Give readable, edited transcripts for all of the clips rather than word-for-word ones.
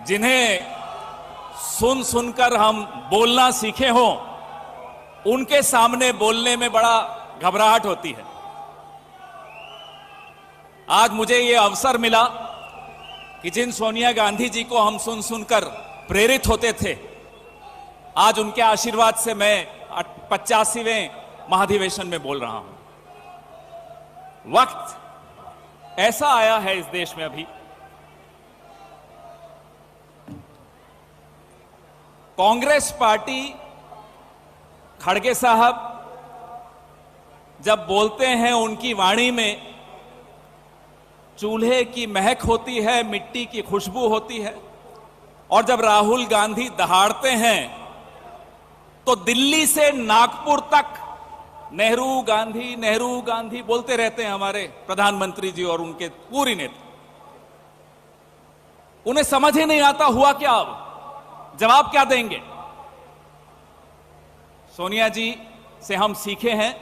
जिन्हें सुन सुनकर हम बोलना सीखे हों, उनके सामने बोलने में बड़ा घबराहट होती है। आज मुझे यह अवसर मिला कि जिन सोनिया गांधी जी को हम सुन सुनकर प्रेरित होते थे, आज उनके आशीर्वाद से मैं 85वें महाधिवेशन में बोल रहा हूं। वक्त ऐसा आया है इस देश में अभी, कांग्रेस पार्टी, खड़गे साहब जब बोलते हैं उनकी वाणी में चूल्हे की महक होती है, मिट्टी की खुशबू होती है, और जब राहुल गांधी दहाड़ते हैं तो दिल्ली से नागपुर तक नेहरू गांधी बोलते रहते हैं हमारे प्रधानमंत्री जी और उनके पूरी नेता। उन्हें समझ ही नहीं आता हुआ क्या, अब जवाब क्या देंगे। सोनिया जी से हम सीखे हैं,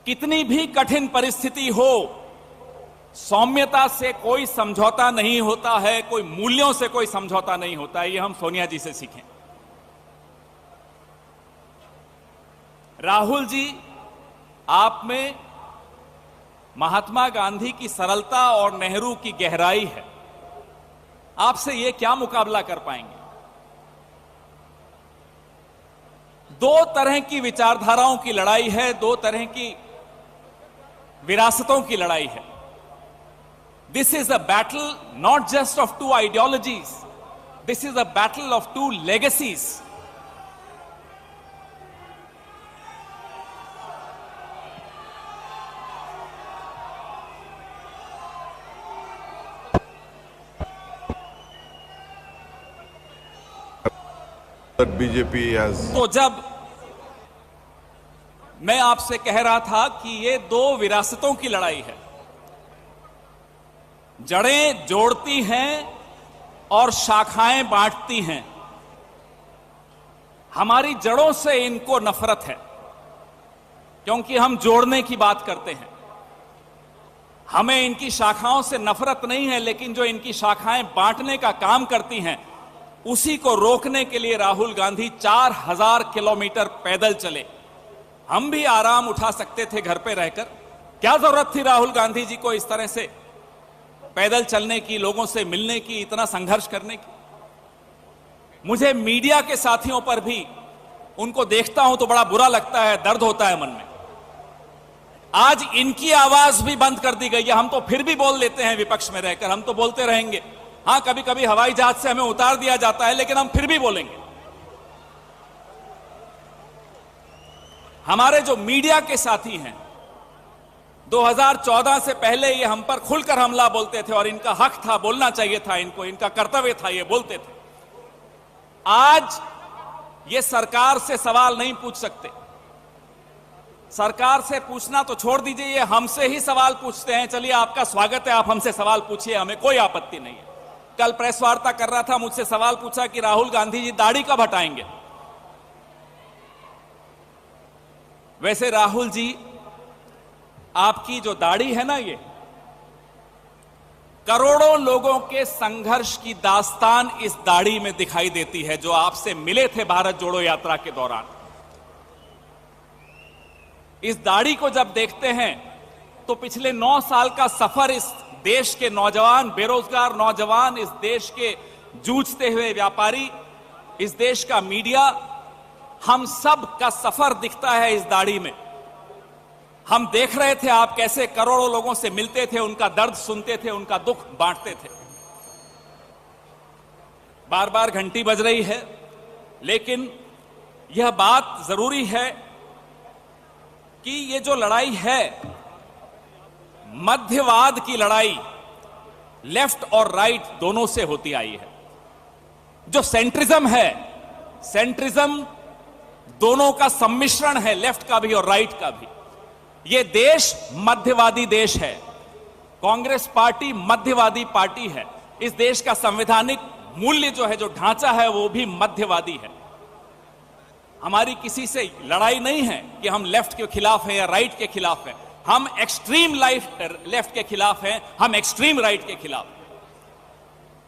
कितनी भी कठिन परिस्थिति हो, सौम्यता से कोई समझौता नहीं होता है, कोई मूल्यों से कोई समझौता नहीं होता है। ये हम सोनिया जी से सीखें। राहुल जी, आप में महात्मा गांधी की सरलता और नेहरू की गहराई है, आपसे ये क्या मुकाबला कर पाएंगे। दो तरह की विचारधाराओं की लड़ाई है, दो तरह की विरासतों की लड़ाई है। This is a battle not just of two ideologies, this is a battle of two legacies. BJP तो जब मैं आपसे कह रहा था कि ये दो विरासतों की लड़ाई है, जड़ें जोड़ती हैं और शाखाएं बांटती हैं। हमारी जड़ों से इनको नफरत है, क्योंकि हम जोड़ने की बात करते हैं। हमें इनकी शाखाओं से नफरत नहीं है, लेकिन जो इनकी शाखाएं बांटने का काम करती हैं, उसी को रोकने के लिए राहुल गांधी 4000 किलोमीटर पैदल चले। हम भी आराम उठा सकते थे घर पे रहकर, क्या जरूरत थी राहुल गांधी जी को इस तरह से पैदल चलने की, लोगों से मिलने की, इतना संघर्ष करने की। मुझे मीडिया के साथियों पर भी, उनको देखता हूं तो बड़ा बुरा लगता है, दर्द होता है मन में। आज इनकी आवाज भी बंद कर दी गई है। हम तो फिर भी बोल लेते हैं विपक्ष में रहकर, हम तो बोलते रहेंगे। हां, कभी कभी हवाई जहाज से हमें उतार दिया जाता है, लेकिन हम फिर भी बोलेंगे। हमारे जो मीडिया के साथी हैं, 2014 से पहले ये हम पर खुलकर हमला बोलते थे, और इनका हक था, बोलना चाहिए था इनको, इनका कर्तव्य था, ये बोलते थे। आज ये सरकार से सवाल नहीं पूछ सकते। सरकार से पूछना तो छोड़ दीजिए, ये हमसे ही सवाल पूछते हैं। चलिए, आपका स्वागत है, आप हमसे सवाल पूछिए, हमें कोई आपत्ति नहीं है। कल प्रेस वार्ता कर रहा था, मुझसे सवाल पूछा कि राहुल गांधी जी दाढ़ी कब हटाएंगे। वैसे राहुल जी, आपकी जो दाढ़ी है ना, ये करोड़ों लोगों के संघर्ष की दास्तान इस दाढ़ी में दिखाई देती है, जो आपसे मिले थे भारत जोड़ो यात्रा के दौरान। इस दाढ़ी को जब देखते हैं तो पिछले 9 साल का सफर, इस देश के नौजवान, बेरोजगार नौजवान, इस देश के जूझते हुए व्यापारी, इस देश का मीडिया, हम सब का सफर दिखता है इस दाढ़ी में। हम देख रहे थे आप कैसे करोड़ों लोगों से मिलते थे, उनका दर्द सुनते थे, उनका दुख बांटते थे। बार बार घंटी बज रही है, लेकिन यह बात जरूरी है कि ये जो लड़ाई है, मध्यवाद की लड़ाई, लेफ्ट और राइट दोनों से होती आई है। जो सेंट्रिज्म है, सेंट्रिज्म दोनों का सम्मिश्रण है, लेफ्ट का भी और राइट का भी। यह देश मध्यवादी देश है, कांग्रेस पार्टी मध्यवादी पार्टी है। इस देश का संवैधानिक मूल्य जो है, जो ढांचा है, वो भी मध्यवादी है। हमारी किसी से लड़ाई नहीं है कि हम लेफ्ट के खिलाफ हैं या राइट के खिलाफ हैं। हम एक्सट्रीम लेफ्ट के खिलाफ हैं, हम एक्सट्रीम राइट के खिलाफ हैं।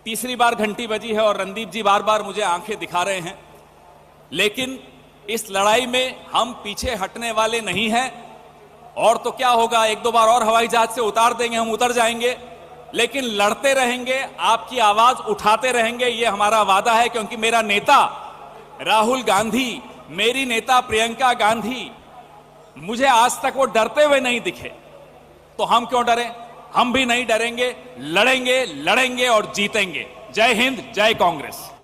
तीसरी बार घंटी बजी है और रणदीप जी बार बार मुझे आंखें दिखा रहे हैं, लेकिन इस लड़ाई में हम पीछे हटने वाले नहीं हैं। और तो क्या होगा, एक दो बार और हवाई जहाज से उतार देंगे, हम उतर जाएंगे, लेकिन लड़ते रहेंगे, आपकी आवाज उठाते रहेंगे, ये हमारा वादा है। क्योंकि मेरा नेता राहुल गांधी, मेरी नेता प्रियंका गांधी, मुझे आज तक वो डरते हुए नहीं दिखे, तो हम क्यों डरें? हम भी नहीं डरेंगे, लड़ेंगे, लड़ेंगे और जीतेंगे। जय हिंद, जय कांग्रेस।